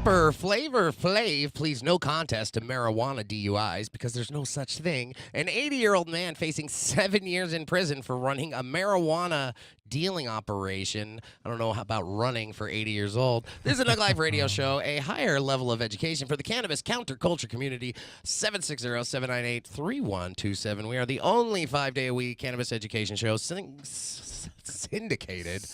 Rapper Flavor Flav pleads no contest to marijuana DUIs because there's no such thing. An 80-year-old man facing 7 years in prison for running a marijuana dealing operation. I don't know about running for 80 years old. This is a Nug Life radio show, a higher level of education for the cannabis counterculture community. 760-798-3127. We are the only 5-day-a-week cannabis education show syndicated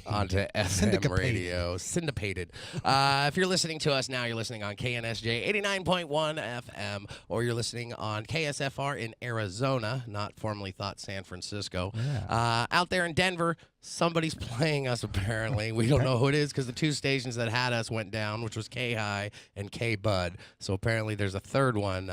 onto FM radio. Syndicated. If you're listening to us now, you're listening on KNSJ 89.1 FM, or you're listening on KSFR in Arizona, not formerly thought San Francisco. Yeah. Out there in Denver, somebody's playing us apparently. We don't know who it is because the two stations that had us went down, which was K-High and K-Bud. So apparently there's a third one.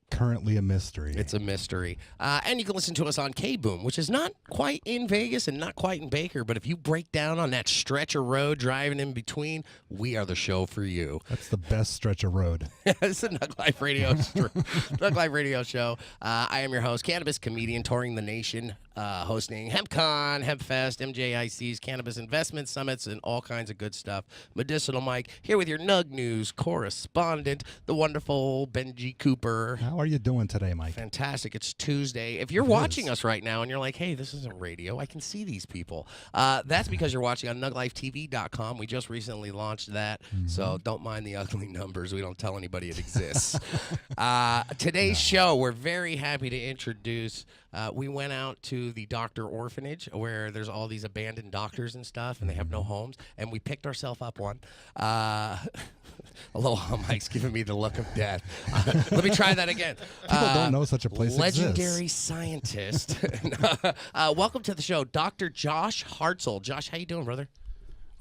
Currently a mystery. It's a mystery. And you can listen to us on K-Boom, which is not quite in Vegas and not quite in Baker, but if you break down on that stretch of road driving in between, we are the show for you. That's the best stretch of road. It's a Nug Life radio Nug Life radio show. I am your host, cannabis comedian touring the nation, hosting HempCon, HempFest, MJICs, cannabis investment summits, and all kinds of good stuff. Medicinal Mike, here with your Nug News correspondent, the wonderful Benji Cooper. How are you doing today, Mike? Fantastic. It's Tuesday. If you're watching us right now and you're like, hey, this isn't radio, I can see these people. That's because you're watching on NugLifeTV.com. We just recently launched that, so don't mind the ugly numbers. We don't tell anybody it exists. Today's show, we're very happy to introduce. We went out to the doctor orphanage where there's all these abandoned doctors and stuff, and they have no homes, and we picked ourselves up one. Aloha, Mike's giving me the look of death. Let me try that again. People don't know such a place legendary exists. Scientist. Welcome to the show, Dr. Josh Hartsel. Josh, how you doing, brother?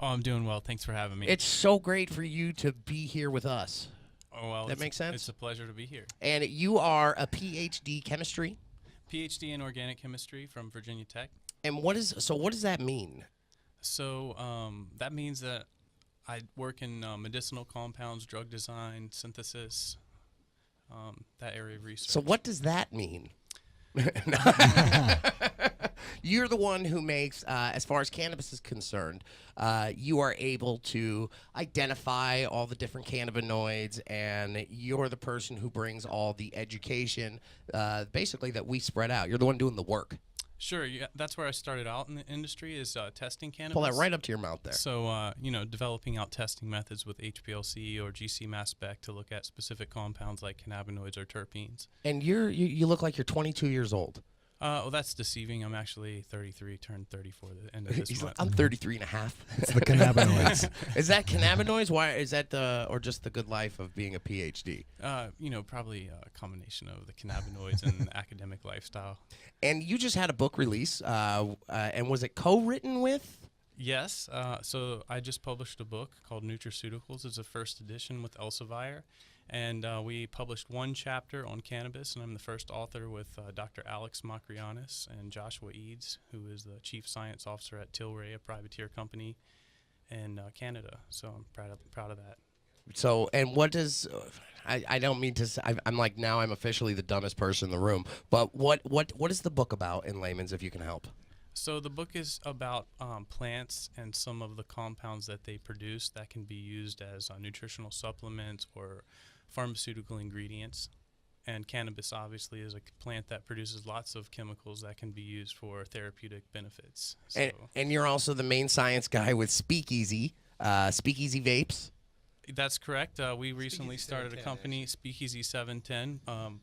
Oh, I'm doing well. Thanks for having me. It's so great for you to be here with us. Oh, well, that makes sense? It's a pleasure to be here. And you are a Ph.D. chemistry? Ph.D. in organic chemistry from Virginia Tech. And what does that mean? So that means that I work in medicinal compounds, drug design, synthesis, that area of research. So what does that mean? You're the one who makes, as far as cannabis is concerned, you are able to identify all the different cannabinoids, and you're the person who brings all the education, basically, that we spread out. You're the one doing the work. Sure, yeah, that's where I started out in the industry, is testing cannabis. Pull that right up to your mouth there. So, developing out testing methods with HPLC or GC mass spec to look at specific compounds like cannabinoids or terpenes. And you look like you're 22 years old. Well, that's deceiving. I'm actually 33, turned 34 the end of this month. I'm 33 and a half. It's the cannabinoids. Is that cannabinoids? Why is that or just the good life of being a PhD? Probably a combination of the cannabinoids and the academic lifestyle. And you just had a book release, and was it co-written with? Yes. So I just published a book called Nutraceuticals. It's a first edition with Elsevier. And we published one chapter on cannabis, and I'm the first author with Dr. Alex Macrianis and Joshua Eads, who is the Chief Science Officer at Tilray, a privateer company in Canada. So I'm proud of that. So, and what does, I don't mean to say, I'm like, now I'm officially the dumbest person in the room, but what is the book about in layman's, if you can help? So the book is about plants and some of the compounds that they produce that can be used as nutritional supplements or pharmaceutical ingredients. And cannabis obviously is a plant that produces lots of chemicals that can be used for therapeutic benefits. So and you're also the main science guy with Speakeasy, Speakeasy Vapes. That's correct. We recently started a company, Speakeasy 710.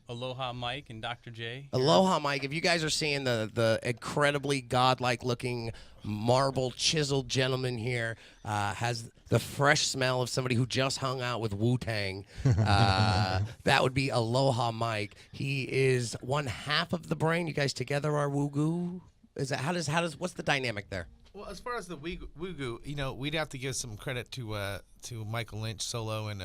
Aloha Mike and Dr. J. Aloha Mike. If you guys are seeing the incredibly godlike looking marble chiseled gentleman here, has the fresh smell of somebody who just hung out with Wu-Tang, that would be Aloha Mike. He is one half of the brain. You guys together are Woo-Goo? Is that how does what's the dynamic there? Well, as far as the Woo-Goo, we'd have to give some credit to Michael Lynch solo and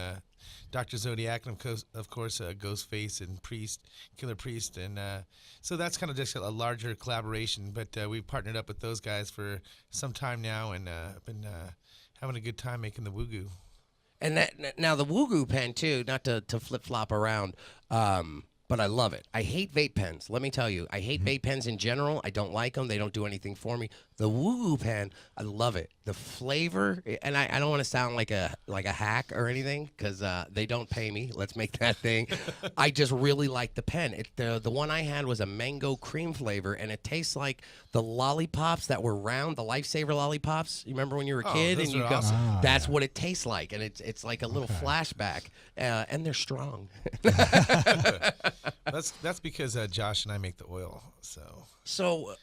Dr. Zodiac, and of course Ghostface and Priest, Killer Priest, and so that's kind of just a larger collaboration. But we've partnered up with those guys for some time now, and been having a good time making the Woo-Goo. And that now the Woo-Goo pen too, not to flip flop around. But I love it. I hate vape pens. Let me tell you, I hate vape pens in general. I don't like them. They don't do anything for me. The Woo pen, I love it. The flavor, and I don't want to sound like a hack or anything because they don't pay me. Let's make that thing. I just really like the pen. The one I had was a mango cream flavor, and it tastes like the lollipops that were round, the Lifesaver lollipops. You remember when you were a kid? Those And you are go, awesome. that's what it tastes like, and it's like a little flashback, and they're strong. That's because Josh and I make the oil. So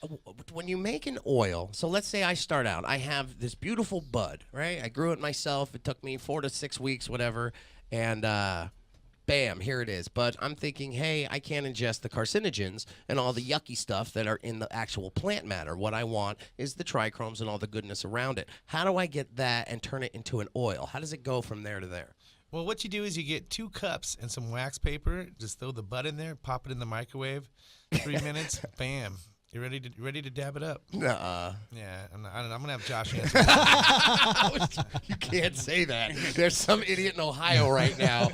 when you make an oil, so let's say I start out, I have this beautiful bud, right? I grew it myself. It took me 4 to 6 weeks, whatever, and bam, here it is. But I'm thinking, hey, I can't ingest the carcinogens and all the yucky stuff that are in the actual plant matter. What I want is the trichromes and all the goodness around it. How do I get that and turn it into an oil? How does it go from there to there? Well, what you do is you get 2 cups and some wax paper. Just throw the bud in there, pop it in the microwave, 3 minutes, bam. You ready to dab it up? Nuh-uh. Yeah, I'm gonna have Josh answer that. You can't say that. There's some idiot in Ohio right now.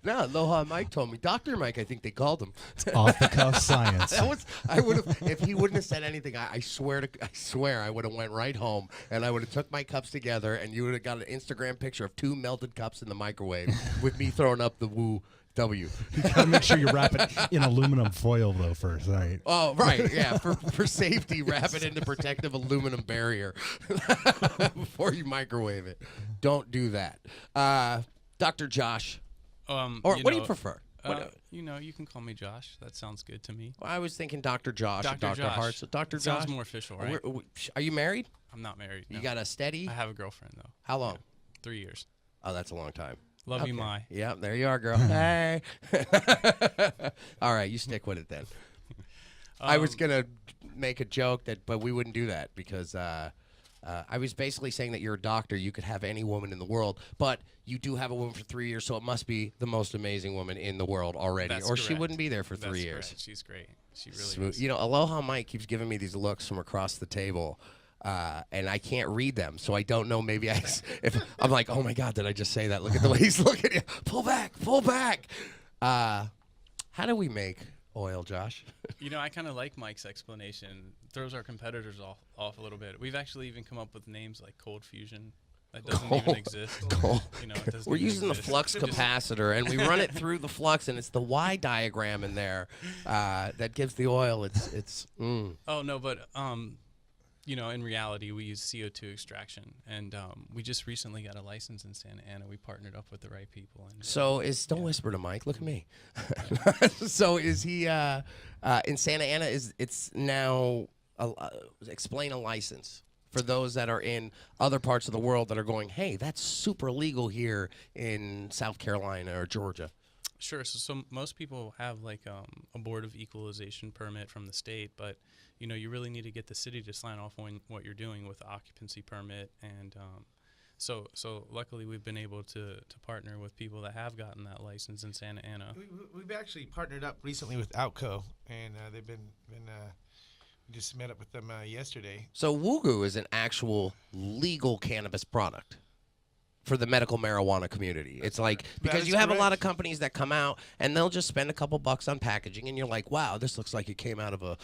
No, Aloha Mike told me. Dr. Mike, I think they called him. Off the cuff science. I would have, if he wouldn't have said anything, I swear I would have went right home and I would have took my cups together and you would have got an Instagram picture of 2 melted cups in the microwave with me throwing up the woo W. You gotta make sure you wrap it in aluminum foil though first, right? Oh, right, yeah. For safety, wrap it in the protective aluminum barrier before you microwave it. Don't do that. Dr. Josh, or what do you prefer? You can call me Josh. That sounds good to me. I was thinking Dr. Josh or Dr. Hartsel. Dr. Josh. Sounds more official, right? Are you married? I'm not married. You no. got a steady? I have a girlfriend, though. How long? 3 years. Oh, that's a long time. Love you, Mai. Yep, there you are, girl. Hey. All right, you stick with it then. I was going to make a joke, but we wouldn't do that because I was basically saying that you're a doctor. You could have any woman in the world, but you do have a woman for 3 years, so it must be the most amazing woman in the world already, That's or correct. she wouldn't be there for 3 That's years. correct. She's great. She really Smooth. is. You know, Aloha Mike keeps giving me these looks from across the table. And I can't read them, so I don't know. Maybe if I'm like, oh my God, did I just say that? Look at the way he's looking at you. Pull back, pull back. How do we make oil, Josh? I kind of like Mike's explanation. Throws our competitors off a little bit. We've actually even come up with names like cold fusion. That doesn't even exist. It doesn't We're even using the exist. flux capacitor, and we run it through the flux, and it's the Y diagram in there that gives the oil. Oh no, but in reality, we use CO2 extraction, and we just recently got a license in Santa Ana. We partnered up with the right people. And, So don't whisper to Mike. Look at me. So is he in Santa Ana? It's now explain a license for those that are in other parts of the world that are going, hey, that's super legal here in South Carolina or Georgia. Sure. So most people have like a board of equalization permit from the state, but you really need to get the city to sign off on what you're doing with the occupancy permit. And so luckily we've been able to partner with people that have gotten that license in Santa Ana. We've actually partnered up recently with Outco, and they've been we just met up with them yesterday. So Wugu is an actual legal cannabis product for the medical marijuana community. It's like, because you have a lot of companies that come out and they'll just spend a couple bucks on packaging and you're like, wow, this looks like it came out of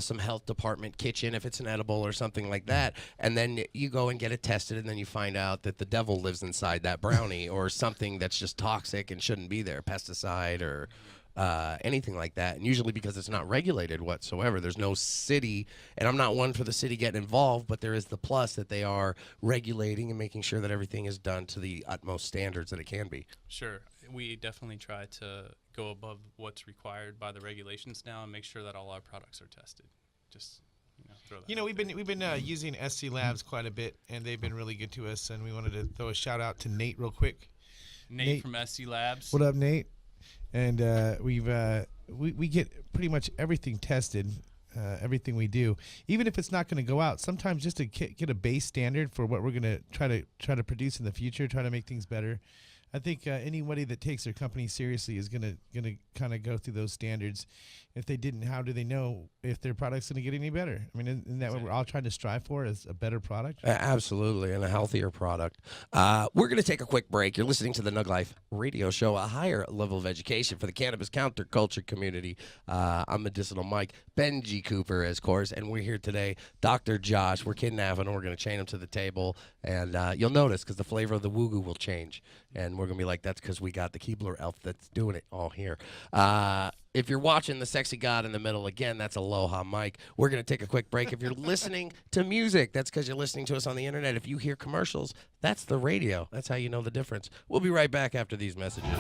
some health department kitchen if it's an edible or something like that. And then you go and get it tested and then you find out that the devil lives inside that brownie or something that's just toxic and shouldn't be there, pesticide or anything like that. And usually because it's not regulated whatsoever, there's no city, and I'm not one for the city getting involved, but there is the plus that they are regulating and making sure that everything is done to the utmost standards that it can be. Sure. We definitely try to go above what's required by the regulations now and make sure that all our products are tested. Just throw that. We've been using SC Labs quite a bit, and they've been really good to us. And we wanted to throw a shout out to Nate real quick. Nate from SC Labs. What up, Nate? And we get pretty much everything tested, everything we do, even if it's not going to go out. Sometimes just to get a base standard for what we're going to try to produce in the future, try to make things better. I think anybody that takes their company seriously is gonna kind of go through those standards. If they didn't, how do they know if their product's gonna get any better? I mean, isn't that what we're all trying to strive for, is a better product? Absolutely, and a healthier product. We're going to take a quick break. You're listening to the Nug Life radio show, a higher level of education for the cannabis counterculture community. I'm Medicinal Mike, Benji Cooper, of course, and we're here today. Dr. Josh, we're kidnapping him. We're going to chain him to the table, and you'll notice because the flavor of the woo-goo will change, and we're going to be like, that's because we got the Keebler elf that's doing it all here. If you're watching the sexy god in the middle, again, that's Aloha Mike. We're going to take a quick break. If you're listening to music, that's because you're listening to us on the internet. If you hear commercials, that's the radio. That's how you know the difference. We'll be right back after these messages.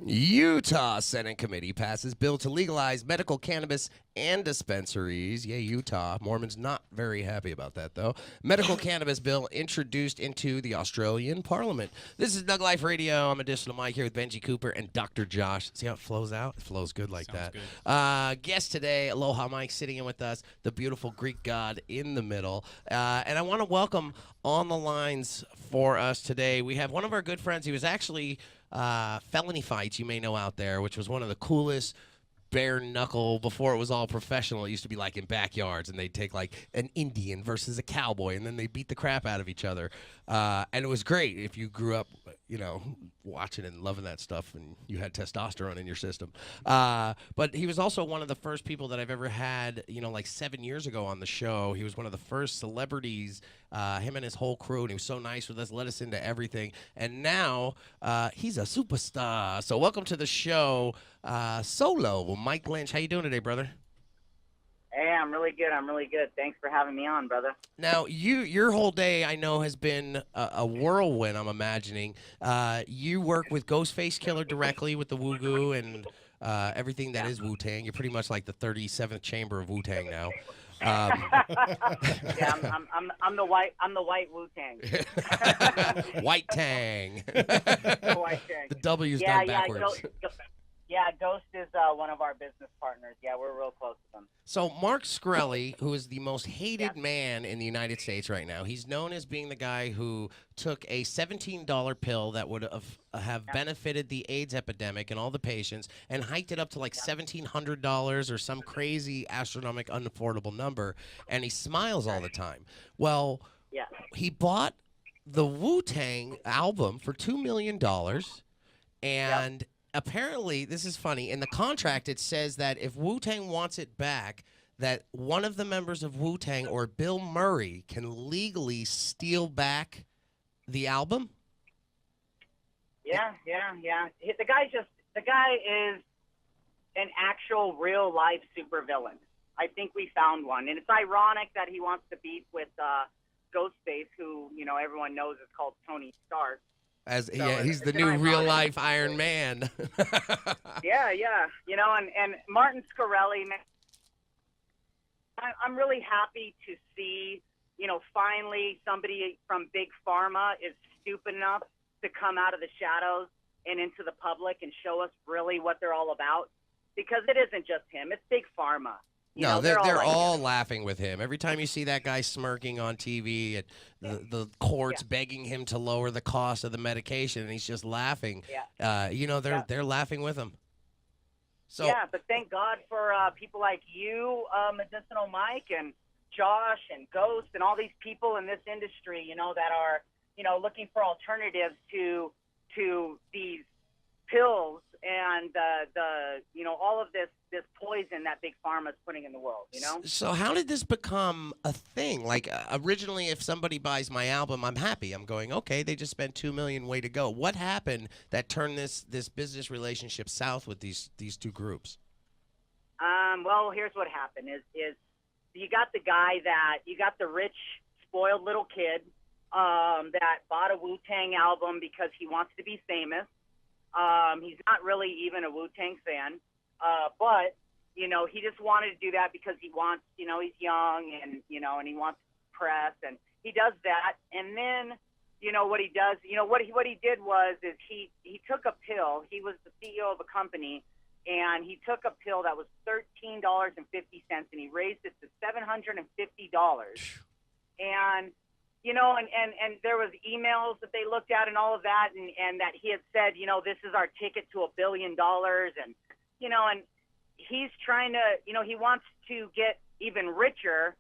Utah Senate Committee passes bill to legalize medical cannabis and dispensaries. Yeah, Utah. Mormons not very happy about that, though. Medical cannabis bill introduced into the Australian Parliament. This is Nug Life Radio. I'm Medicinal Mike here with Benji Cooper and Dr. Josh. See how it flows out? It flows good like Sounds that. Good. Guest today, Aloha Mike, sitting in with us, the beautiful Greek god in the middle. And I want to welcome on the lines for us today. We have one of our good friends. He was actually Felony Fights, you may know out there, which was one of the coolest bare knuckle before it was all professional. It used to be like in backyards, and they'd take like an Indian versus a cowboy, and then they beat the crap out of each other. And it was great if you grew up, you know, watching and loving that stuff, and you had testosterone in your system. But he was also one of the first people that I've ever had, you know, like 7 years ago on the show. He was one of the first celebrities, him and his whole crew, and he was so nice with us, let us into everything. And now he's a superstar. So welcome to the show, Solo, Mike Lynch. How you doing today, brother? Hey, I'm really good. I'm really good. Thanks for having me on, brother. Now, your whole day, I know, has been a whirlwind, I'm imagining. You work with Ghostface Killer directly with the Woo-Goo and everything that is Wu-Tang. You're pretty much like the 37th chamber of Wu-Tang now. Yeah, I'm the white Wu-Tang. White Tang. The White Tang. The W's done Yeah, backwards. Ghost is one of our business partners. Yeah, we're real close to them. So Mark Shkreli, who is the most hated man in the United States right now, he's known as being the guy who took a $17 pill that would have benefited the AIDS epidemic and all the patients and hiked it up to like $1,700 or some crazy astronomical unaffordable number, and he smiles all the time. Well, he bought the Wu-Tang album for $2 million, and apparently, this is funny, in the contract it says that if Wu-Tang wants it back, that one of the members of Wu-Tang or Bill Murray can legally steal back the album. Yeah. The guy is an actual real life supervillain. I think we found one, and it's ironic that he wants to beef with Ghostface, who everyone knows is called Tony Stark. He's the new real life Iron Man. Yeah. And Martin Shkreli, I'm really happy to see, finally somebody from Big Pharma is stupid enough to come out of the shadows and into the public and show us really what they're all about. Because it isn't just him; it's Big Pharma. They're all laughing with him. Every time you see that guy smirking on TV, the court's begging him to lower the cost of the medication, and he's just laughing. They're laughing with him. So but thank God for people like you, Medicinal Mike, and Josh, and Ghost, and all these people in this industry, that are, looking for alternatives to these pills and all of this poison that Big Pharma is putting in the world, So how did this become a thing? Like originally, if somebody buys my album, I'm happy. I'm going, okay, they just spent $2 million, way to go. What happened that turned this business relationship south with these two groups? Well, here's what happened is you got the rich, spoiled little kid that bought a Wu-Tang album because he wants to be famous. He's not really even a Wu-Tang fan, but he just wanted to do that because he wants, he's young and and he wants press, and he does that. And then, you know, what he does, you know, what he did was he took a pill. He was the CEO of a company, and he took a pill that was $13.50, and he raised it to $750. And, you know, and there was emails that they looked at and all of that, and that he had said, you know, this is our ticket to $1 billion. And, you know, and he's trying to, you know, he wants to get even richer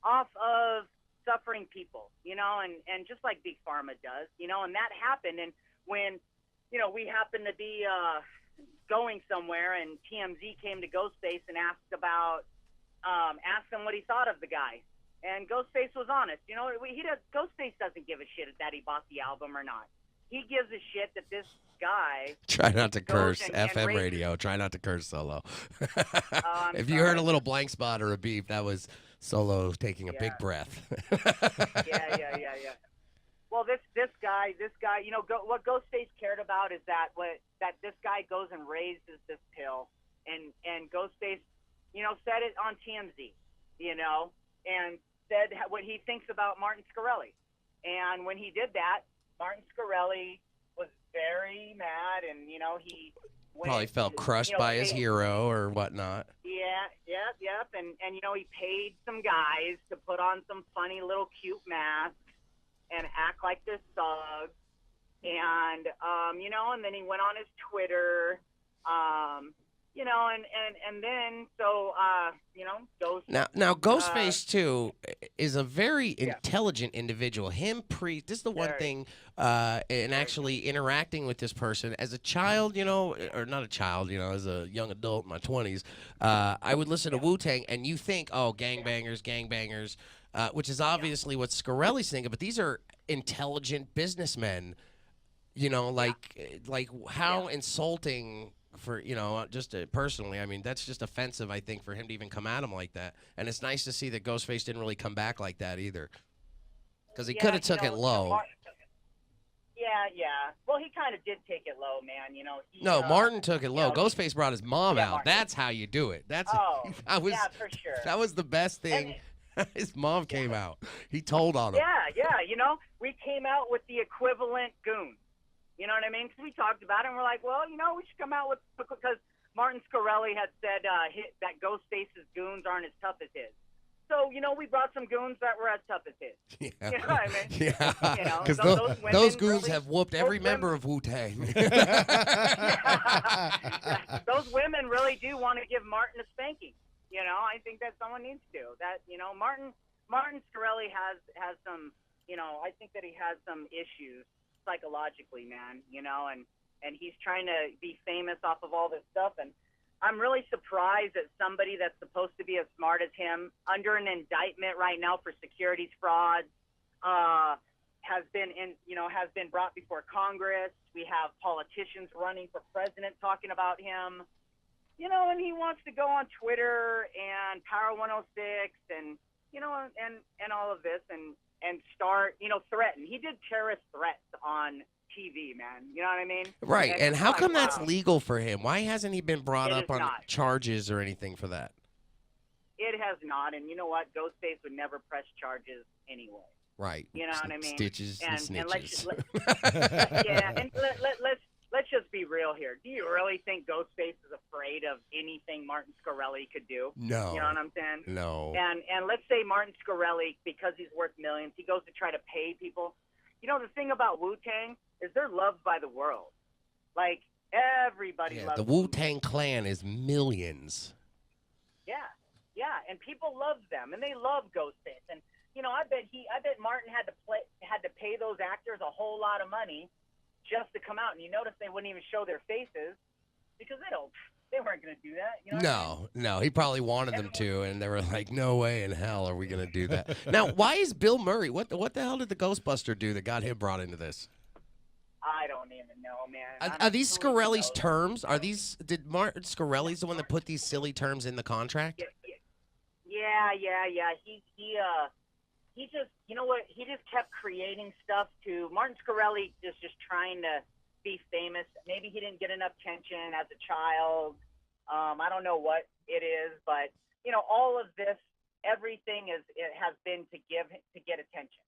off of suffering people, you know, and just like Big Pharma does, you know, and that happened. And when, you know, we happened to be going somewhere, and TMZ came to Ghostface and asked him what he thought of the guy. And Ghostface was honest. You know, Ghostface doesn't give a shit that he bought the album or not. He gives a shit that this guy. Try not to curse. and FM radio. Try not to curse, Solo. If you sorry. heard a little blank spot or a beep, that was Solo taking a big breath. Yeah. Well, this guy, you know, what Ghostface cared about is that this guy goes and raises this pill, and Ghostface, you know, said it on TMZ, you know, and said what he thinks about Martin Shkreli. And when he did that, Martin Shkreli was very mad, and, you know, he probably felt crushed by his hero or whatnot. Yep. And, you know, he paid some guys to put on some funny little cute masks and act like this thug. And, you know, and then he went on his Twitter, you know, and then, so, you know, Now Ghostface, too, is a very intelligent individual. This is the one thing, in actually interacting with this person. As a child, you know, or not a child, you know, as a young adult in my 20s, I would listen to Wu-Tang, and you think, oh, gangbangers, which is obviously what Shkreli's thinking, but these are intelligent businessmen, you know, like how insulting for, you know, just personally, I mean, that's just offensive, I think, for him to even come at him like that. And it's nice to see that Ghostface didn't really come back like that either, because he could have took it low. Yeah. Well, he kind of did take it low, man. You know. No, Martin took it low. You know, Ghostface brought his mom out. Martin. That's how you do it. That's yeah, for sure. That was the best thing. His mom came out. He told on him. Yeah. You know, we came out with the equivalent goon. You know what I mean? Because we talked about it, and we're like, well, you know, we should come out with, because Martin Shkreli had said that Ghostface's goons aren't as tough as his. So, you know, we brought some goons that were as tough as his. Yeah. You know what I mean? Yeah. You know, because those goons have whooped every member of Wu-Tang. Those women really do want to give Martin a spanking. You know, I think that someone needs to. That, you know, Martin Shkreli has some, you know, I think that he has some issues psychologically, man, you know, and he's trying to be famous off of all this stuff. And I'm really surprised that somebody that's supposed to be as smart as him, under an indictment right now for securities fraud, has been brought before Congress. We have politicians running for president talking about him, you know, and he wants to go on Twitter and Power 106 and, you know, and all of this and start, you know, threaten. He did terrorist threats on TV, man. You know what I mean? Right. And how come that's wow. legal for him? Why hasn't he been brought up on not. charges or anything for that? It has not. And you know what? Ghostface would never press charges anyway. Right. You know what I mean? Stitches and snitches. And let's just be real here. Do you really think Ghostface is afraid of anything Martin Shkreli could do? No. You know what I'm saying? No. And let's say Martin Shkreli, because he's worth millions, he goes to try to pay people. You know, the thing about Wu-Tang is they're loved by the world. Like, everybody loves the Wu-Tang Clan is millions. Yeah, and people love them, and they love Ghostface. And, you know, I bet Martin had to pay those actors a whole lot of money just to come out. And you notice they wouldn't even show their faces because they weren't going to do that. You know No, he probably wanted them to, and they were like, no way in hell are we going to do that. Now, why is Bill Murray, what the hell did the Ghostbuster do that got him brought into this? I don't even know, man. Are these Shkreli's terms? Did Martin Shkreli's the one that put these silly terms in the contract? Yeah. He just, you know what? He just kept creating stuff to. Martin Shkreli is just trying to be famous. Maybe he didn't get enough attention as a child. I don't know what it is, but you know, all of this, everything it has been to get attention.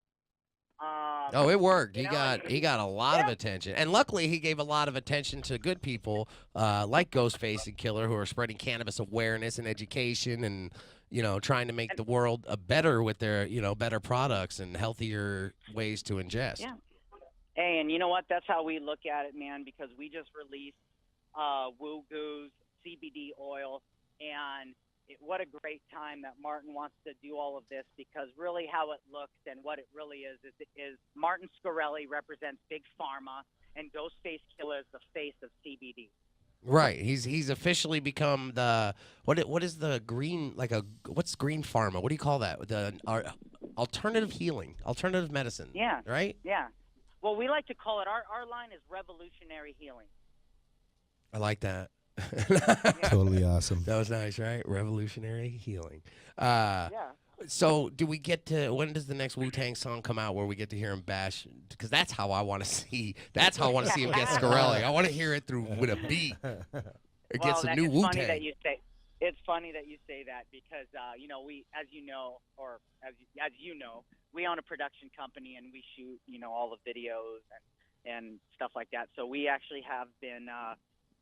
Oh, it worked. You He know, got a lot of attention, and luckily he gave a lot of attention to good people like Ghostface and Killer, who are spreading cannabis awareness and education, and trying to make the world a better with their better products and healthier ways to ingest. Yeah. Hey, and you know what? That's how we look at it, man. Because we just released Woo Goo's CBD oil, and what a great time that Martin wants to do all of this, because really how it looks and what it really is Martin Scarelli represents Big Pharma, and Ghostface Killer is the face of CBD. Right. He's officially become the what is the green, what's green pharma? What do you call that? Alternative healing, alternative medicine. Yeah. Right? Yeah. Well, we like to call it, our line is revolutionary healing. I like that. Totally awesome. That was nice, right? Revolutionary healing. Yeah. So, do we get to, when does the next Wu-Tang song come out where we get to hear him bash? Because that's how I want to see. That's how I want to see him get Scarelli. I want to hear it with a beat. It gets some new Wu-Tang. It's funny that you say that, because we, as you know, we own a production company, and we shoot all the videos and stuff like that. So we actually have been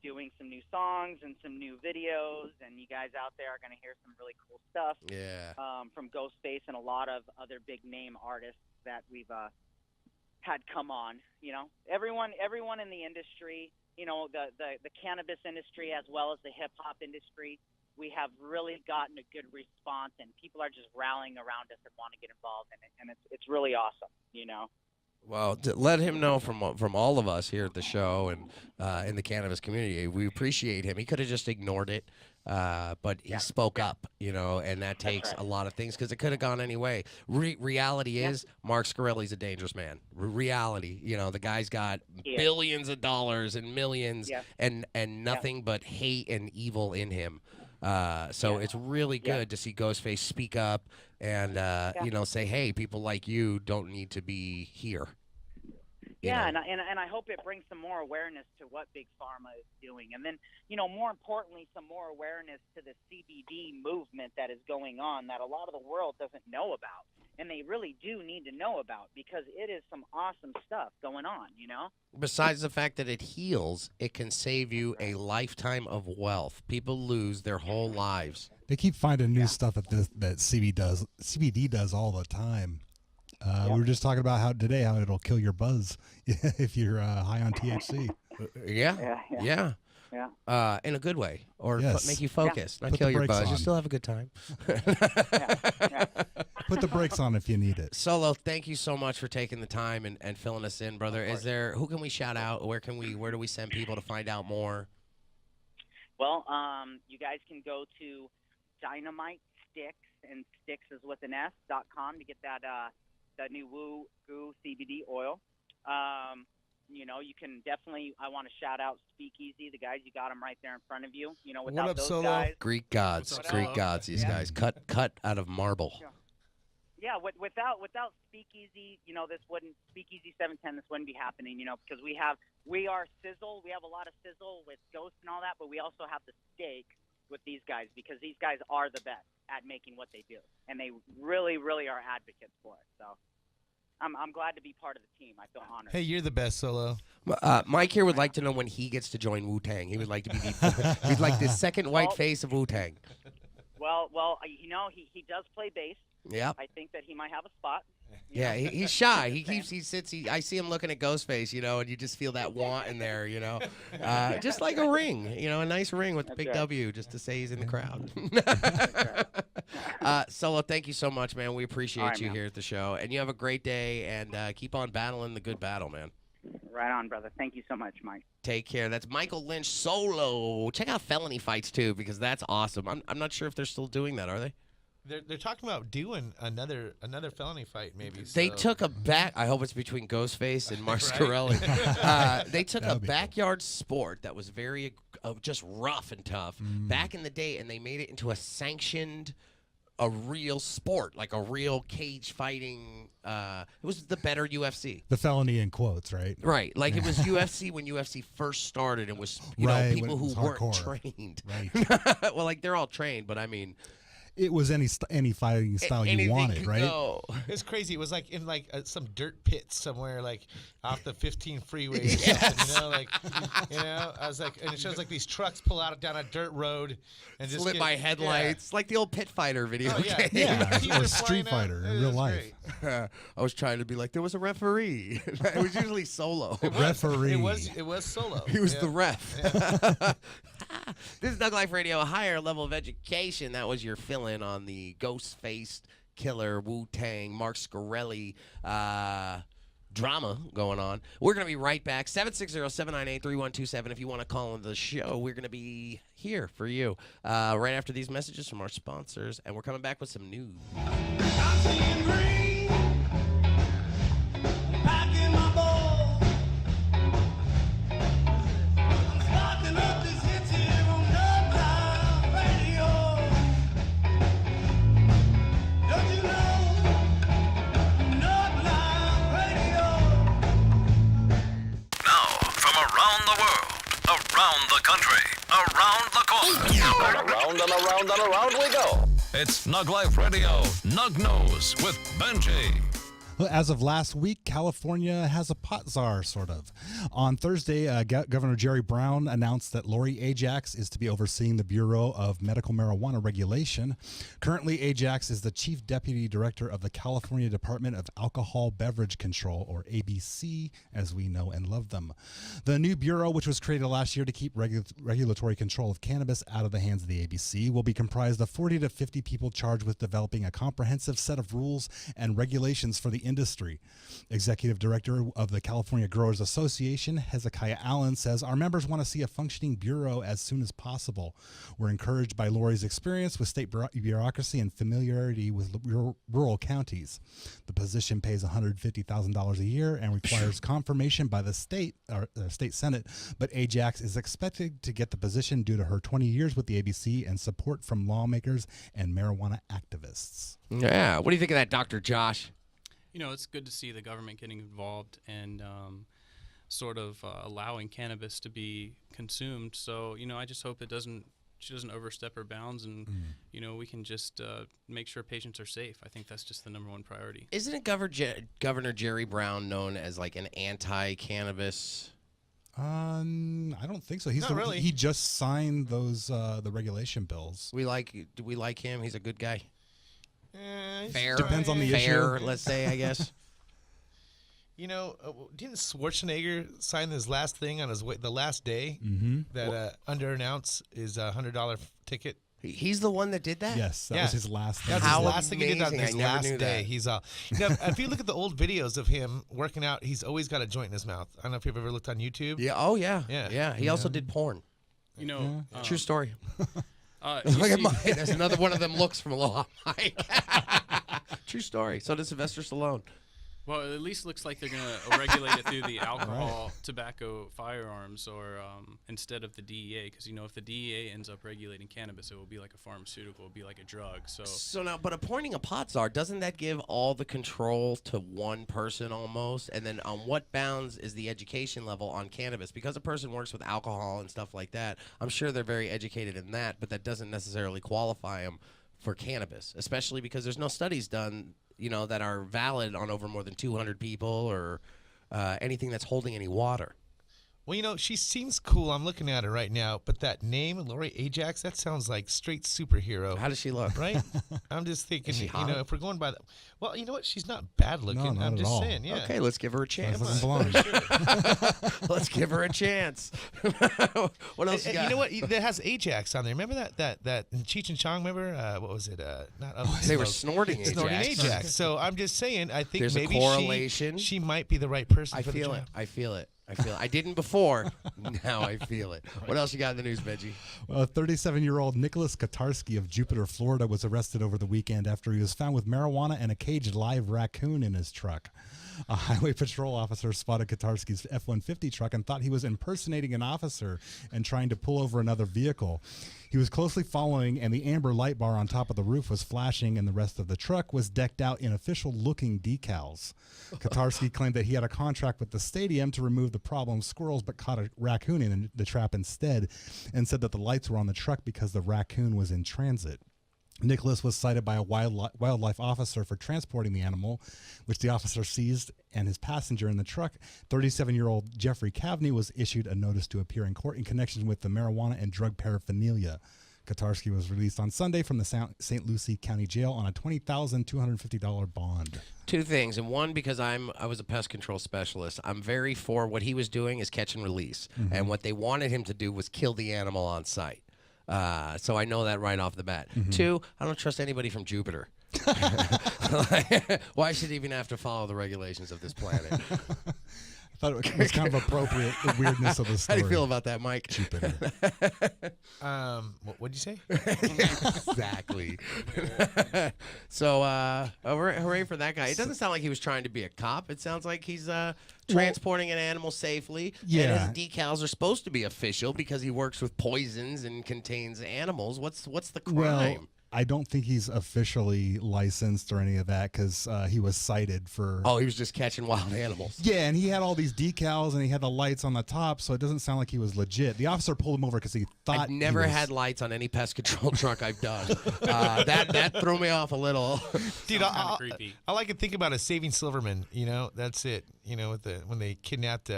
doing some new songs and some new videos, and you guys out there are going to hear some really cool stuff. Yeah. From Ghostface and a lot of other big name artists that we've had come on. Everyone in the industry, the cannabis industry as well as the hip hop industry, we have really gotten a good response, and people are just rallying around us and want to get involved in it, and it's really awesome. Well, to let him know from all of us here at the show and in the cannabis community, we appreciate him. He could have just ignored it, but he spoke up, and that takes a lot of things, because it could have gone any way. Reality is Mark Scarelli's a dangerous man. Reality, the guy's got billions of dollars and millions and nothing but hate and evil in him. So it's really good to see Ghostface speak up and say, hey, people like you don't need to be here. And I hope it brings some more awareness to what Big Pharma is doing, and then more importantly, some more awareness to the CBD movement that is going on, that a lot of the world doesn't know about, and they really do need to know about, because it is some awesome stuff going on. Besides the fact that it heals, it can save you a lifetime of wealth. People lose their whole lives. They keep finding new stuff that CBD does all the time. We were just talking about how it'll kill your buzz if you're high on THC. Yeah. In a good way, or make you focus, not Put kill the your brakes buzz. on. You still have a good time. Put the brakes on if you need it. Solo, thank you so much for taking the time and filling us in, brother. Who can we shout out? Where do we send people to find out more? Well, you guys can go to Dynamite Sticks, and Sticks is with an S.com, to get that new Woo Goo CBD oil. You can definitely, I want to shout out Speakeasy, the guys, you got them right there in front of you. Without What up, those Solo? guys. Greek gods, these guys cut out of marble. Yeah, without Speakeasy, Speakeasy 710, this wouldn't be happening, because we are sizzle. We have a lot of sizzle with Ghost and all that, but we also have the steak with these guys, because these guys are the best at making what they do, and they really, really are advocates for it. So I'm glad to be part of the team. I feel honored. Hey, you're the best, Solo. Mike here would like to know when he gets to join Wu-Tang. He would like to be he's like the second white face of Wu-Tang. Well, he does play bass. Yeah. I think that he might have a spot. Yeah, he's shy. I see him looking at Ghostface, and you just feel that want in there, just like a ring, a nice ring with the big W, just to say he's in the crowd. Solo, thank you so much, man. We appreciate you here at the show, and you have a great day, and keep on battling the good battle, man. Right on, brother. Thank you so much, Mike. Take care. That's Michael Lynch Solo. Check out Felony Fights too, because that's awesome. I'm not sure if they're still doing that, are they? They're talking about doing another felony fight, maybe. They took a I hope it's between Ghostface and Mark Scarelli. They took a backyard sport that was very just rough and tough back in the day, and they made it into a real sport, like a real cage fighting. It was the better UFC. The felony in quotes, right? Right. Like it was UFC when UFC first started. It was, people who weren't trained. Right. Well, like they're all trained, but I mean. it was any fighting style you Anything wanted, could right? go. It was crazy. It was like in some dirt pit somewhere, like off the 15 freeway or something. I was like, and it shows like these trucks pull out down a dirt road and just Lit by headlights, like the old Pit Fighter video game. Or Street Fighter in real life. I was trying to be like, there was a referee. It was usually solo. Referee. It was solo. He was the ref. This is Nug Life Radio, a higher level of education. That was your fill-in on the ghost-faced killer Wu-Tang Mark Scarelli drama going on. We're going to be right back. 760-798-3127. If you want to call into the show, we're going to be here for you right after these messages from our sponsors, and we're coming back with some news. I'm seeing green, packing my ball. I'm starting up this hit here on Nug Life Radio. Don't you know Nug Life Radio? Now, from around the world, around the country, around the corner, and around we go. It's Nug Life Radio, Nug News with Benji. Well, as of last week, California has a pot czar, sort of. On Thursday, Governor Jerry Brown announced that Lori Ajax is to be overseeing the Bureau of Medical Marijuana Regulation. Currently, Ajax is the Chief Deputy Director of the California Department of Alcohol Beverage Control, or ABC, as we know and love them. The new bureau, which was created last year to keep regulatory control of cannabis out of the hands of the ABC, will be comprised of 40 to 50 people charged with developing a comprehensive set of rules and regulations for the industry. Executive Director of the California Growers Association, Hezekiah Allen, says, "Our members want to see a functioning bureau as soon as possible. We're encouraged by Lori's experience with state bureaucracy and familiarity with rural counties. The position pays $150,000 a year and requires confirmation by the state Senate, but Ajax is expected to get the position due to her 20 years with the ABC and support from lawmakers and marijuana activists." Yeah. What do you think of that, Dr. Josh? You know, it's good to see the government getting involved and sort of allowing cannabis to be consumed. So, you know, I just hope she doesn't overstep her bounds, and you know, we can just make sure patients are safe. I think that's just the number one priority. Isn't it Governor Jerry Brown known as like an anti-cannabis? I don't think so. Not really. He just signed those the regulation bills. Do we like him? He's a good guy. Fair. Depends on the fair, issue. let's say, I guess. You know, didn't Schwarzenegger sign his last thing on the last day that under an ounce is a $100 ticket? He's the one that did that? Yes, that was his last thing. That's How his last thing he did on amazing. his I never last knew day. that. He's you know, if you look at the old videos of him working out, he's always got a joint in his mouth. I don't know if you've ever looked on YouTube. Yeah. Oh, yeah. Yeah. He also did porn. You know, True story. you Look at see- mine. There's another one of them looks from Aloha, Mike. True story. So did Sylvester Stallone. Well, it at least looks like they're going to regulate it through the alcohol, tobacco, firearms, or instead of the DEA. Because, you know, if the DEA ends up regulating cannabis, it will be like a pharmaceutical. It will be like a drug. So now, but appointing a pot czar, doesn't that give all the control to one person almost? And then on what bounds is the education level on cannabis? Because a person works with alcohol and stuff like that, I'm sure they're very educated in that, but that doesn't necessarily qualify them for cannabis, especially because there's no studies done, you know, that are valid on over more than 200 people or anything that's holding any water. Well, you know, she seems cool. I'm looking at her right now, but that name, Lori Ajax, that sounds like straight superhero. How does she look? Right? I'm just thinking, Is she you hot? know, if we're going by that. Well, you know what? She's not bad looking. No, not I'm at just all. saying, yeah. Okay, let's give her a chance. Sounds like a blonde. Let's give her a chance. What else you got? You know what? That has Ajax on there. Remember that in Cheech and Chong? Remember what was it? Not They were snorting Ajax. snorting Ajax. So I'm just saying. I think There's a maybe correlation. She might be the right person. I for the feel job. it. I feel it. I didn't before. Now I feel it. What else you got in the news, Benji? Well, 37-year-old Nicholas Katarski of Jupiter, Florida, was arrested over the weekend after he was found with marijuana and a caged live raccoon in his truck. A highway patrol officer spotted Katarski's F-150 truck and thought he was impersonating an officer and trying to pull over another vehicle. He was closely following, and the amber light bar on top of the roof was flashing, and the rest of the truck was decked out in official-looking decals. Katarski claimed that he had a contract with the stadium to remove the problem squirrels, but caught a raccoon in the trap instead, and said that the lights were on the truck because the raccoon was in transit. Nicholas was cited by a wildlife officer for transporting the animal, which the officer seized, and his passenger in the truck, 37-year-old Jeffrey Cavney, was issued a notice to appear in court in connection with the marijuana and drug paraphernalia. Katarski was released on Sunday from the St. Lucie County Jail on a $20,250 bond. Two things, and one, because I was a pest control specialist, I'm very for what he was doing is catch and release, and what they wanted him to do was kill the animal on site. So I know that right off the bat. Two, I don't trust anybody from Jupiter. Why should he even have to follow the regulations of this planet? I thought it was kind of appropriate, the weirdness of the How story. do you feel about that, Mike? Jupiter. What'd you say? Exactly. So, hooray for that guy. It doesn't sound like he was trying to be a cop. It sounds like he's transporting an animal safely. Yeah. And his decals are supposed to be official because he works with poisons and contains animals. What's the crime? Well, I don't think he's officially licensed or any of that because he was cited for. Oh, he was just catching wild animals. Yeah, and he had all these decals and he had the lights on the top, so it doesn't sound like he was legit. The officer pulled him over because he thought. I've never had lights on any pest control truck I've done. That threw me off a little. Dude, Kinda creepy. all I can think about is Saving Silverman. You know, that's it. You know, when they kidnapped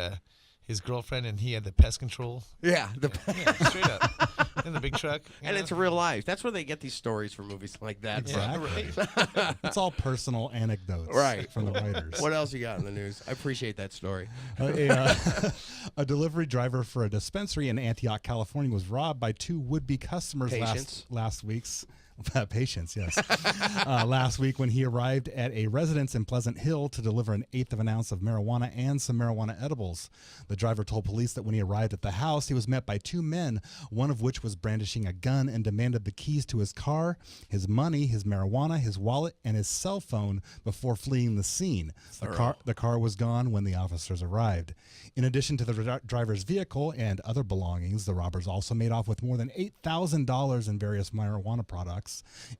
his girlfriend and he had the pest control. Yeah, Yeah, straight up. In the big truck. and it's real life. That's where they get these stories from movies like that. Exactly. It's all personal anecdotes Right. from the writers. What else you got in the news? I appreciate that story. A delivery driver for a dispensary in Antioch, California, was robbed by two would-be customers Patients. last week's. Patience, yes. Last week when he arrived at a residence in Pleasant Hill to deliver an eighth of an ounce of marijuana and some marijuana edibles. The driver told police that when he arrived at the house, he was met by two men, one of which was brandishing a gun and demanded the keys to his car, his money, his marijuana, his wallet, and his cell phone before fleeing the scene. The car was gone when the officers arrived. In addition to the driver's vehicle and other belongings, the robbers also made off with more than $8,000 in various marijuana products.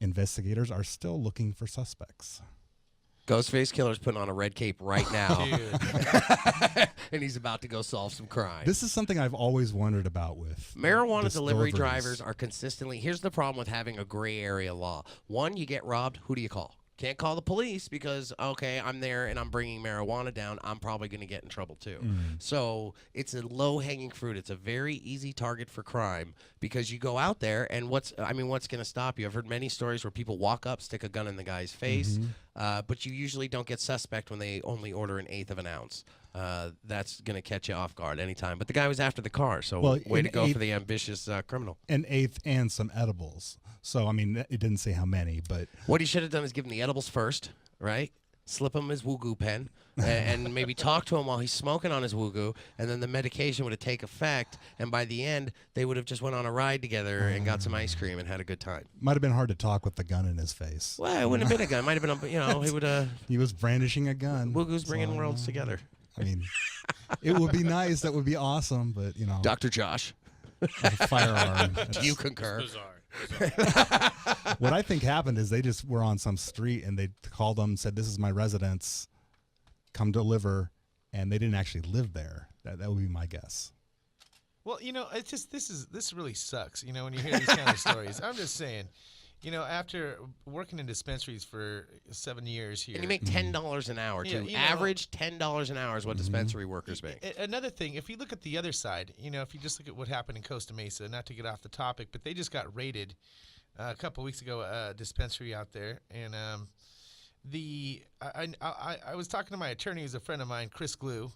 Investigators are still looking for suspects. Ghostface Killer's putting on a red cape right now. And he's about to go solve some crime. This is something I've always wondered about with Marijuana this delivery deliveries. drivers are consistently. Here's the problem with having a gray area law. One, you get robbed. Who do you call? Can't call the police because, okay, I'm there and I'm bringing marijuana down. I'm probably going to get in trouble too. So it's a low-hanging fruit. It's a very easy target for crime because you go out there and what's going to stop you? I've heard many stories where people walk up, stick a gun in the guy's face, but you usually don't get suspect when they only order an eighth of an ounce. That's going to catch you off guard anytime. But the guy was after the car, so way to go for the ambitious criminal. An eighth and some edibles. So, I mean, it didn't say how many, but... What he should have done is give him the edibles first, right? Slip him his woo-goo pen and maybe talk to him while he's smoking on his woo-goo, and then the medication would have taken effect, and by the end, they would have just went on a ride together and got some ice cream and had a good time. Might have been hard to talk with the gun in his face. Well, it wouldn't have been a gun. It might have been, he would have... He was brandishing a gun. Woo-goo's bringing worlds together. I mean, it would be nice. That would be awesome, but, Dr. Josh, a firearm. do you concur? Bizarre. What I think happened is they just were on some street and they called them, said, "This is my residence, come deliver," and they didn't actually live there. That would be my guess. Well, it's just this really sucks. When you hear these kind of stories, I'm just saying. After working in dispensaries for 7 years here. And you make $10 an hour, too. Average $10 an hour is what dispensary workers make. Another thing, if you look at the other side, if you just look at what happened in Costa Mesa, not to get off the topic, but they just got raided a couple of weeks ago, a dispensary out there. And I was talking to my attorney, who's a friend of mine, Chris Glue,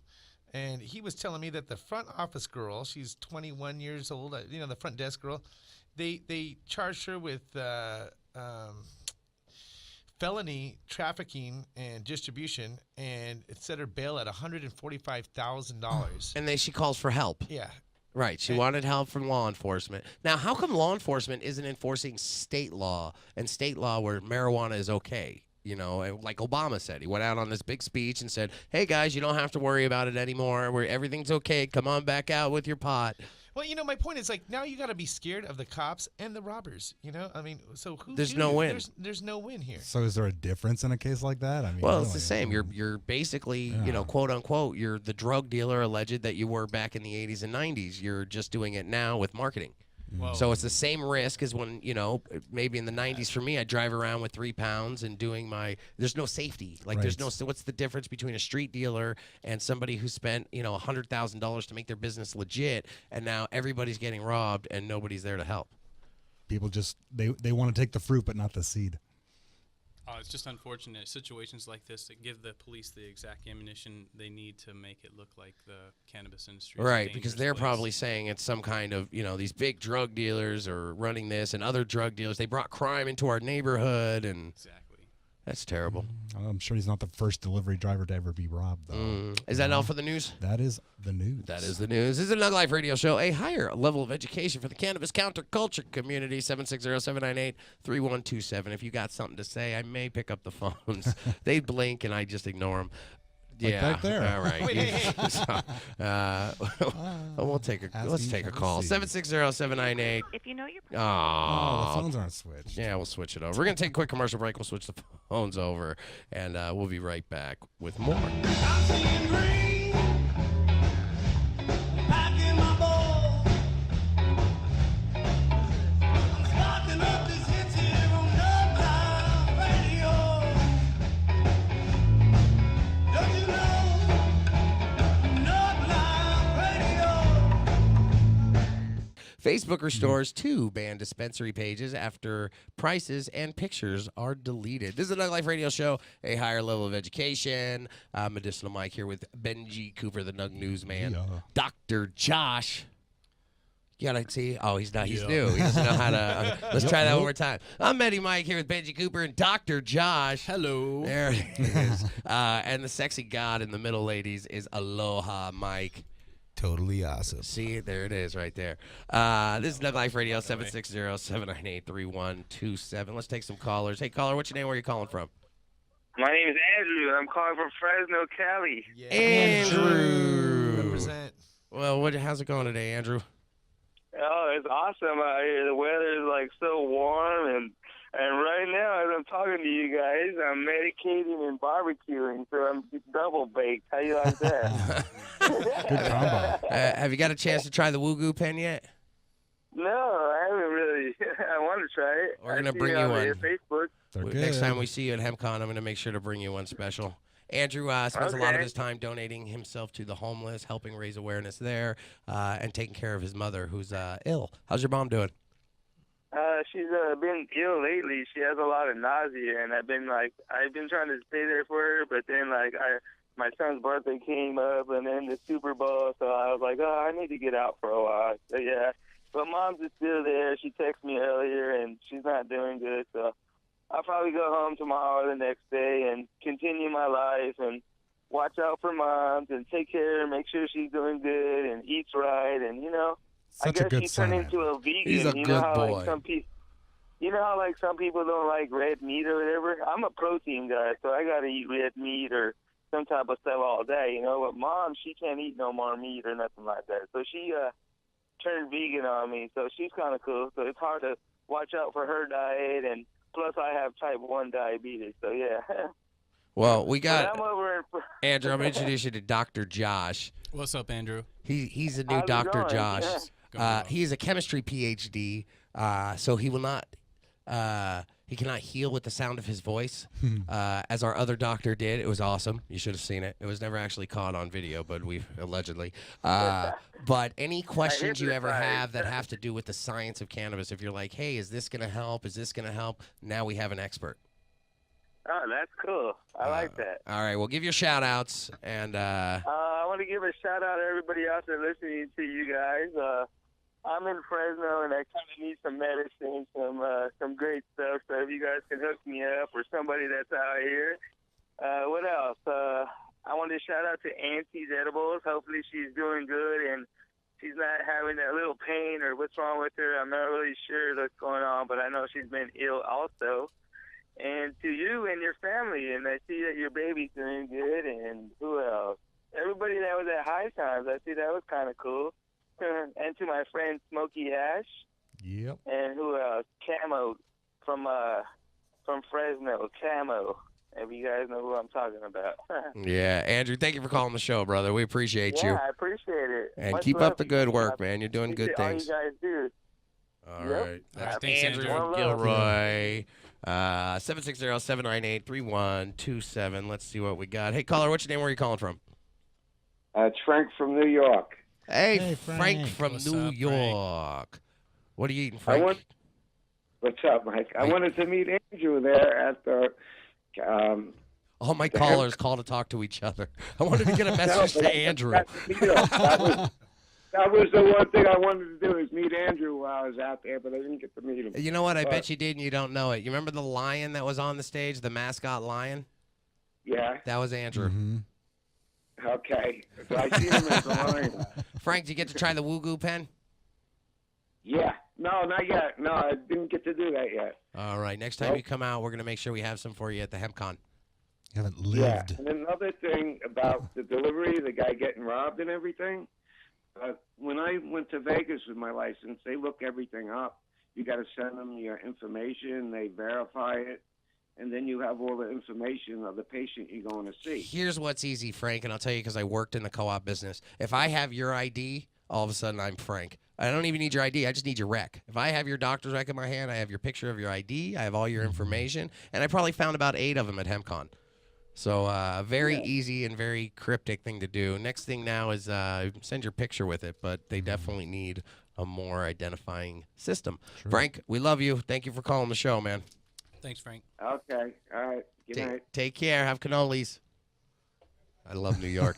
and he was telling me that the front office girl, she's 21 years old, the front desk girl, They charged her with felony trafficking and distribution, and it set her bail at $145,000. And then she calls for help. Yeah. Right. She wanted help from law enforcement. Now, how come law enforcement isn't enforcing state law and state law where marijuana is okay? Like Obama said, he went out on this big speech and said, "Hey guys, you don't have to worry about it anymore. Everything's okay. Come on back out with your pot." Well, my point is, now you got to be scared of the cops and the robbers, so There's no win. There's no win here. So is there a difference in a case like that? I mean, Well, it's the same. You're basically, Yeah. quote unquote, you're the drug dealer alleged that you were back in the 80s and 90s. You're just doing it now with marketing. Whoa. So it's the same risk as when, maybe in the 90s for me, I'd drive around with 3 pounds and doing there's no safety. Like there's no, so what's the difference between a street dealer and somebody who spent, $100,000 to make their business legit, and now everybody's getting robbed and nobody's there to help. People just, they want to take the fruit but not the seed. It's just unfortunate situations like this that give the police the exact ammunition they need to make it look like the cannabis industry is a Right, because dangerous they're place. probably saying it's some kind of, these big drug dealers are running this, and other drug dealers, they brought crime into our neighborhood, and Exactly. that's terrible. I'm sure he's not the first delivery driver to ever be robbed, though. Is that all for the news? That is the news. That is the news. This is a Nug Life radio show, a higher level of education for the cannabis counterculture community. 760-798-3127. If you got something to say, I may pick up the phones. They blink and I just ignore them. Yeah. right there. All right. Let's take a call. 760-798. If you know your Oh, the Oh, phones aren't switched. yeah, we'll switch it over. We're going to take a quick commercial break. We'll switch the phones over, and we'll be right back with more. I'm seeing green, packing my ball. I'm starting up this hit here on Nug Life Radio. Don't you know? Nug Life Radio. Facebook restores 2 banned dispensary pages after prices and pictures are deleted. This is the Nug Life Radio Show, a higher level of education. Medicinal Mike here with Benji Cooper, the Nug Newsman. Yeah. Dr. Josh. You gotta see. Oh, he's not. He's new. He doesn't know how to. Let's try that one more time. I'm Betty Mike here with Benji Cooper and Dr. Josh. Hello. There it is. And the sexy god in the middle, ladies, is Aloha Mike. Totally awesome. See, there it is right there. This is Nug Life Radio, 760-798-3127. Let's take some callers. Hey, caller, what's your name? Where are you calling from? My name is Andrew. I'm calling from Fresno, Cali. Yeah. Andrew. Represent. Well, how's it going today, Andrew? Oh, it's awesome out here. The weather is like so warm, and right now, as I'm talking to you guys, I'm medicating and barbecuing, so I'm double baked. How you like that? Good combo. Have you got a chance to try the Woo pen yet? No, I haven't really. I want to try it. We're gonna I see bring it you on one. Facebook. They're good. Next time we see you at HempCon, I'm going to make sure to bring you one special. Andrew spends a lot of Okay. his time donating himself to the homeless, helping raise awareness there, and taking care of his mother, who's ill. How's your mom doing? She's been ill lately. She has a lot of nausea, and I've been trying to stay there for her, but then my son's birthday came up, and then the Super Bowl, so I was like, oh, I need to get out for a while. So yeah, but mom's is still there. She texted me earlier, and she's not doing good, so I'll probably go home tomorrow or the next day and continue my life and watch out for moms and take care and make sure she's doing good and eats right, and Such I a guess good she turned son. into a vegan. He's a you good know how, boy. Like, some people, some people don't like red meat or whatever. I'm a protein guy, so I gotta eat red meat or some type of stuff all day. But mom, she can't eat no more meat or nothing like that. So she turned vegan on me. So she's kind of cool. So it's hard to watch out for her diet, and plus I have type 1 diabetes. So yeah. Well, we But got I'm over in. Andrew. I'm going to introduce you to Dr. Josh. What's up, Andrew? He's a new How's it Dr. going? Josh. Yeah. Going well. He is a chemistry Ph.D., so he will not. He cannot heal with the sound of his voice, as our other doctor did. It was awesome. You should have seen it. It was never actually caught on video, but we allegedly. But any questions you ever have that have to do with the science of cannabis, if you're like, hey, is this going to help? Is this going to help? Now we have an expert. Oh, that's cool. I like that. All right, we'll give your shout outs. And I want to give a shout out to everybody out there listening to you guys. I'm in Fresno, and I kind of need some medicine, some great stuff. So if you guys can hook me up, or somebody that's out here. What else? I want to shout out to Auntie's Edibles. Hopefully she's doing good, and she's not having that little pain or what's wrong with her. I'm not really sure what's going on, but I know she's been ill also. And to you and your family, and I see that your baby's doing good, and who else? Everybody that was at High Times, I see that was kind of cool. And to my friend Smokey Ash, Yep. and who else? Camo from Fresno, Camo. If you guys know who I'm talking about. yeah, Andrew, thank you for calling the show, brother. We appreciate you. Yeah, I appreciate it. And Much keep love up the to good you. work, I man. You're doing good appreciate things. All you guys do. All right. That's Thanks, Andrew Andrew. from Gilroy. 760-798-3127. Let's see what we got. Hey, caller, what's your name? Where are you calling from? It's Frank from New York. Hey, Frank. Frank from What's New up, Frank? York. What are you eating, Frank? What's up, Mike? I wanted to meet Andrew there at the. All my callers call to talk to each other. I wanted to get a message to Andrew. That was the one thing I wanted to do is meet Andrew while I was out there, but I didn't get to meet him. You know what? I bet you did and you don't know it. You remember the lion that was on the stage, the mascot lion? Yeah. That was Andrew. Mm-hmm. Okay. So I see him as a lion. Frank, did you get to try the Woo-Goo pen? Yeah. No, not yet. No, I didn't get to do that yet. All right. Next time you come out, we're going to make sure we have some for you at the HempCon. You haven't Yeah. lived. And another thing about the delivery, the guy getting robbed and everything. When I went to Vegas with my license, they look everything up. You got to send them your information. They verify it. And then you have all the information of the patient you're going to see. Here's what's easy, Frank, and I'll tell you because I worked in the co-op business. If I have your ID, all of a sudden I'm Frank. I don't even need your ID. I just need your rec. If I have your doctor's rec in my hand, I have your picture of your ID, I have all your information, and I probably found about 8 of them at HempCon. So very easy and very cryptic thing to do. Next thing now is send your picture with it, but they definitely need a more identifying system. True. Frank, we love you. Thank you for calling the show, man. Thanks, Frank. Okay. All right. Good night. Take care. Have cannolis. I love New York.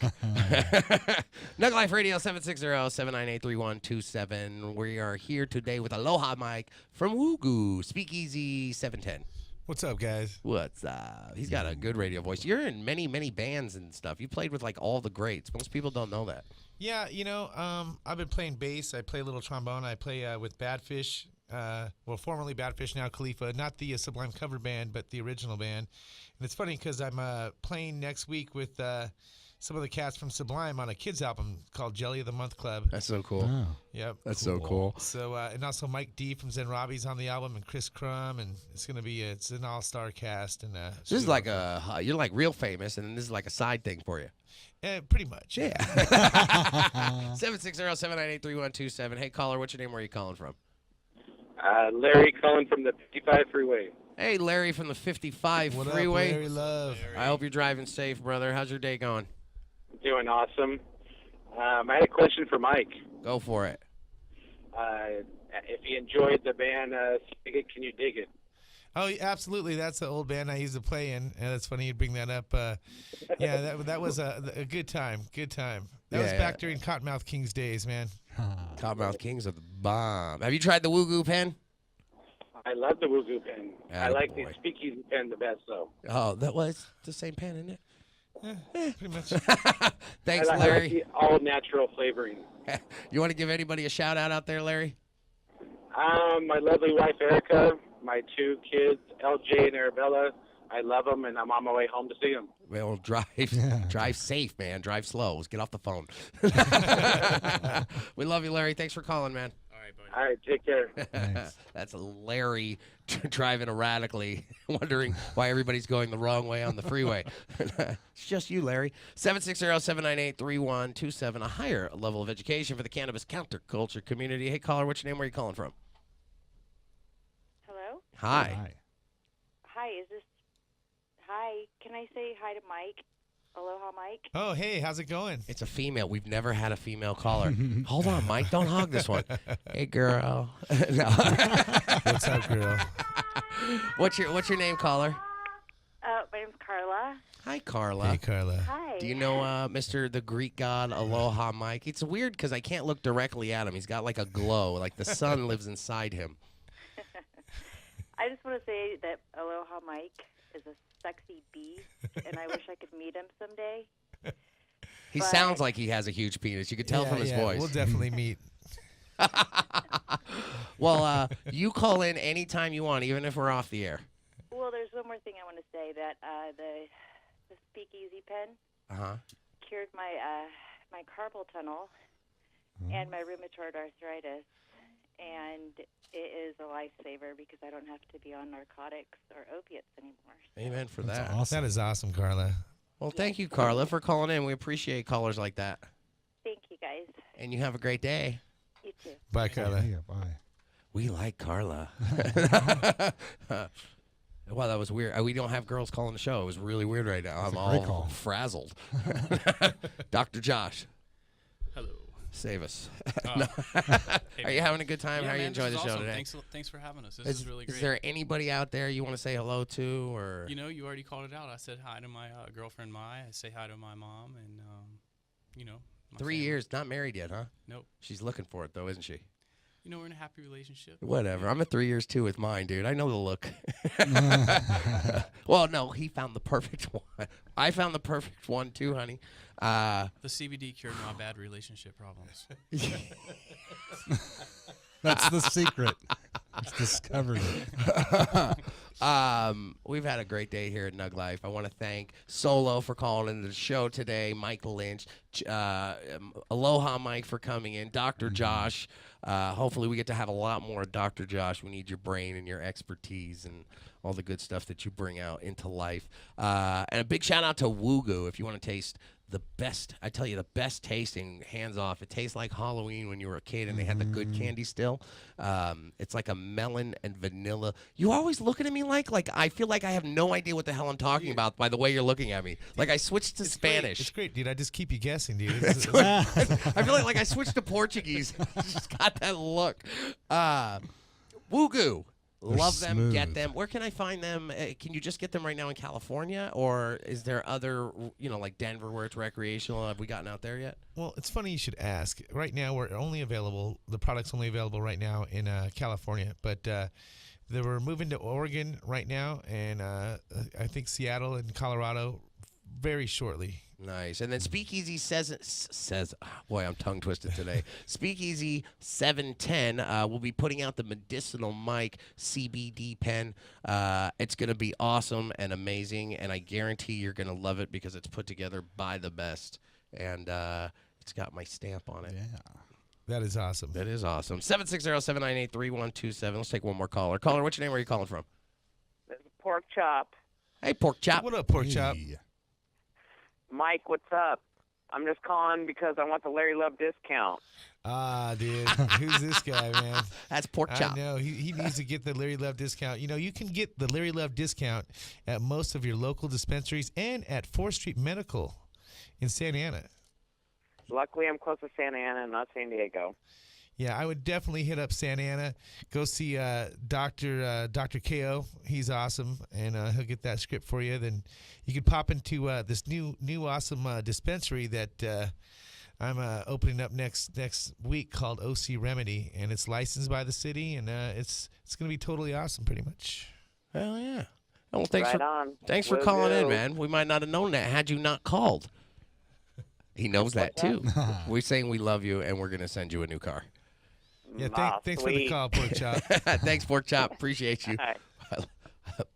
Nug Life Radio 760-798-3127. We are here today with Aloha Mike from Woo-Goo, Speakeasy 710. What's up, guys? What's up? He's got a good radio voice. You're in many, many bands and stuff. You played with like all the greats. Most people don't know that. Yeah, I've been playing bass. I play a little trombone. I play with Badfish. Formerly Badfish, now Khalifa. Not the Sublime cover band, but the original band. And it's funny because I'm playing next week with some of the cats from Sublime on a kids album called Jelly of the Month Club. That's so cool. Oh. Yep. That's so cool. So and also Mike D from Zen Robbie's on the album, and Chris Crum, and it's gonna be it's an all-star cast. And This is like you're like real famous, and this is like a side thing for you. pretty much. Yeah. 760-798-3127. Hey, caller, what's your name? Where are you calling from? Larry calling from the 55 freeway. Hey, Larry from the 55 What freeway. up, Larry Love? I hope you're driving safe, brother. How's your day going? Doing awesome. I had a question for Mike. Go for it. If you enjoyed the band Dig It, Can You Dig It? Oh, yeah, absolutely. That's the old band I used to play in, and it's funny you'd bring that up. Yeah, that was a good time. Good time. That was back during Cottonmouth Kings days, man. Cottonmouth Kings are the bomb. Have you tried the Woo-Goo pen? I love the Woo-Goo pen. I like the Attaboy. Speakeasy pen the best, though. Oh, that was the same pen, isn't it? Pretty much. Thanks, I like Larry. the all-natural flavoring. You want to give anybody a shout-out out there, Larry? My lovely wife, Erica, my 2 kids, LJ and Arabella. I love them, and I'm on my way home to see them. Well, drive safe, man. Drive slow. Let's get off the phone. We love you, Larry. Thanks for calling, man. All right, buddy. All right, take care. That's Larry driving erratically, wondering why everybody's going the wrong way on the freeway. It's just you, Larry. 760-798-3127. A higher level of education for the cannabis counterculture community. Hey, caller, what's your name? Where are you calling from? Hello? Hi. Hi, is this... Hi, can I say hi to Mike? Aloha, Mike? Oh, hey, how's it going? It's a female. We've never had a female caller. Hold on, Mike. Don't hog this one. Hey, girl. No. What's up, girl? What's your name, caller? My name's Carla. Hi, Carla. Hey, Carla. Hi. Do you know Mr. the Greek god Aloha Mike? It's weird because I can't look directly at him. He's got like a glow, like the sun lives inside him. I just want to say that Aloha Mike is a sexy beast, and I wish I could meet him someday. He But- sounds like he has a huge penis. You could tell from his voice. We'll definitely meet. Well, you call in anytime you want, even if we're off the air. Well, there's one more thing I want to say, that the Speakeasy pen Uh-huh. cured my my carpal tunnel and my rheumatoid arthritis, and it is a lifesaver because I don't have to be on narcotics or opiates anymore. Amen for That's that. awesome. That is awesome, Carla. Well, thank you, Carla, for calling in. We appreciate callers like that. Thank you, guys. And you have a great day. You too. Bye, Carla. Yeah, bye. We like Carla. Well, that was weird. We don't have girls calling the show. It was really weird right now. I'm all frazzled. Dr. Josh. Hello. Save us. Hey, Are you having a good time? Yeah, How are you man, enjoying the this is show awesome. today? Thanks for having us. This is really great. Is there anybody out there you want to say hello to? Or You know, you already called it out. I said hi to my girlfriend, Mai. I say hi to my mom, and, you know. My 3 family. years, not married yet, huh? Nope. She's looking for it, though, isn't she? You know, we're in a happy relationship. Whatever. I'm at 3 years, too, with mine, dude. I know the look. Well, no, he found the perfect one. I found the perfect one, too, honey. The CBD cured my bad relationship problems. That's the secret. It's discovered it. We've had a great day here at Nug Life. I want to thank Solo for calling into the show today, Mike Lynch, Aloha Mike for coming in, Dr. Josh. Hopefully we get to have a lot more of Dr. Josh. We need your brain and your expertise and all the good stuff that you bring out into life. And a big shout out to Wugu if you want to taste the best, I tell you, the best tasting, hands off. It tastes like Halloween when you were a kid and they had the good candy still. It's like a melon and vanilla. You always looking at me like I feel like I have no idea what the hell I'm talking about by the way you're looking at me. Like I switched to Spanish. It's great, dude. I just keep you guessing, dude. I feel like I switched to Portuguese. Just got that look. Wugu. They're Love them, smooth. get them. Where can I find them? Can you just get them right now in California, or is there other, like Denver where it's recreational? Have we gotten out there yet? Well, it's funny you should ask. Right now, the product's only available right now in California, but we're moving to Oregon right now, and I think Seattle and Colorado very shortly. Nice. And then Speakeasy says, boy, I'm tongue twisted today. Speakeasy 710 will be putting out the medicinal mic CBD pen. It's going to be awesome and amazing, and I guarantee you're going to love it because it's put together by the best, and it's got my stamp on it. Yeah. That is awesome. That is awesome. 760-798-3127. Let's take one more caller. Caller, what's your name? Where are you calling from? This is Pork Chop. Hey, Pork Chop. What up, Pork Chop? Mike, what's up? I'm just calling because I want the Larry Love discount. Ah, dude. Who's this guy, man? That's Pork Chop. I know. He needs to get the Larry Love discount. You know, you can get the Larry Love discount at most of your local dispensaries and at 4th Street Medical in Santa Ana. Luckily, I'm close to Santa Ana, not San Diego. Yeah, I would definitely hit up Santa Ana. Go see Dr. KO. He's awesome, and he'll get that script for you. Then you can pop into this new awesome dispensary that I'm opening up next week called OC Remedy, and it's licensed by the city, and it's going to be totally awesome, pretty much. Hell yeah! Well, thanks Right for Will calling in, do. man. We might not have known that had you not called. He knows that too. We're saying we love you, and we're going to send you a new car. Yeah, thanks for the call, Pork Chop. Thanks, Pork Chop. Appreciate you.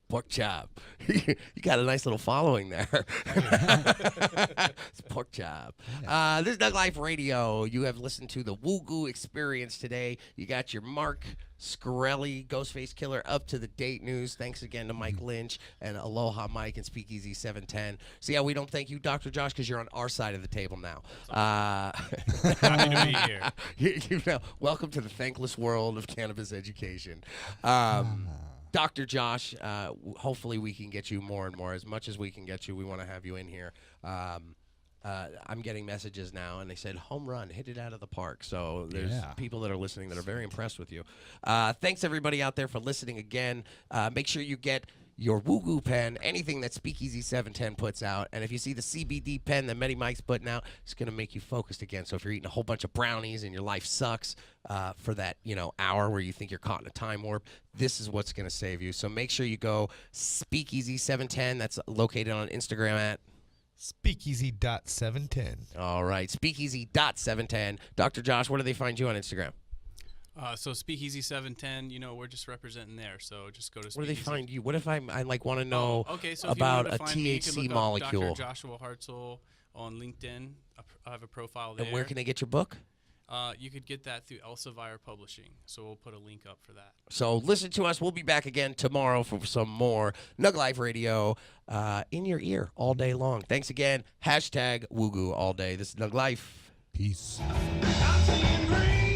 Pork Chop. You got a nice little following there. It's Pork Chop. This is Nug Life Radio. You have listened to the Wugu Experience today. You got your Mark Scarelli, Ghostface Killer, up to the date news. Thanks again to Mike Lynch and Aloha Mike and Speakeasy 710. See how we don't thank you, Dr. Josh, because you're on our side of the table now. Happy to be here. You know, welcome to the thankless world of cannabis education. Dr. Josh, hopefully we can get you more and more. As much as we can get you, we want to have you in here. I'm getting messages now, and they said, home run, hit it out of the park. So there's people that are listening that are very impressed with you. Thanks, everybody out there, for listening again. Make sure you get your Wugu pen, anything that Speakeasy 710 puts out. And if you see the CBD pen that Medi Mike's putting out, it's going to make you focused again. So if you're eating a whole bunch of brownies and your life sucks for that hour where you think you're caught in a time warp, this is what's going to save you. So make sure you go Speakeasy 710. That's located on Instagram at Speakeasy.710. All right, Speakeasy.710. Dr. Josh, where do they find you on Instagram? So Speakeasy 710, we're just representing there. So just go to Speakeasy. Where do they find you? What if I want to know so about a find me, you can THC look up molecule? Dr. Joshua Hartsel on LinkedIn. I have a profile there. And where can they get your book? You could get that through Elsevier Publishing. So we'll put a link up for that. So listen to us. We'll be back again tomorrow for some more Nug Life Radio in your ear all day long. Thanks again. #Wugu all day. This is Nug Life. Peace. I'm seeing green.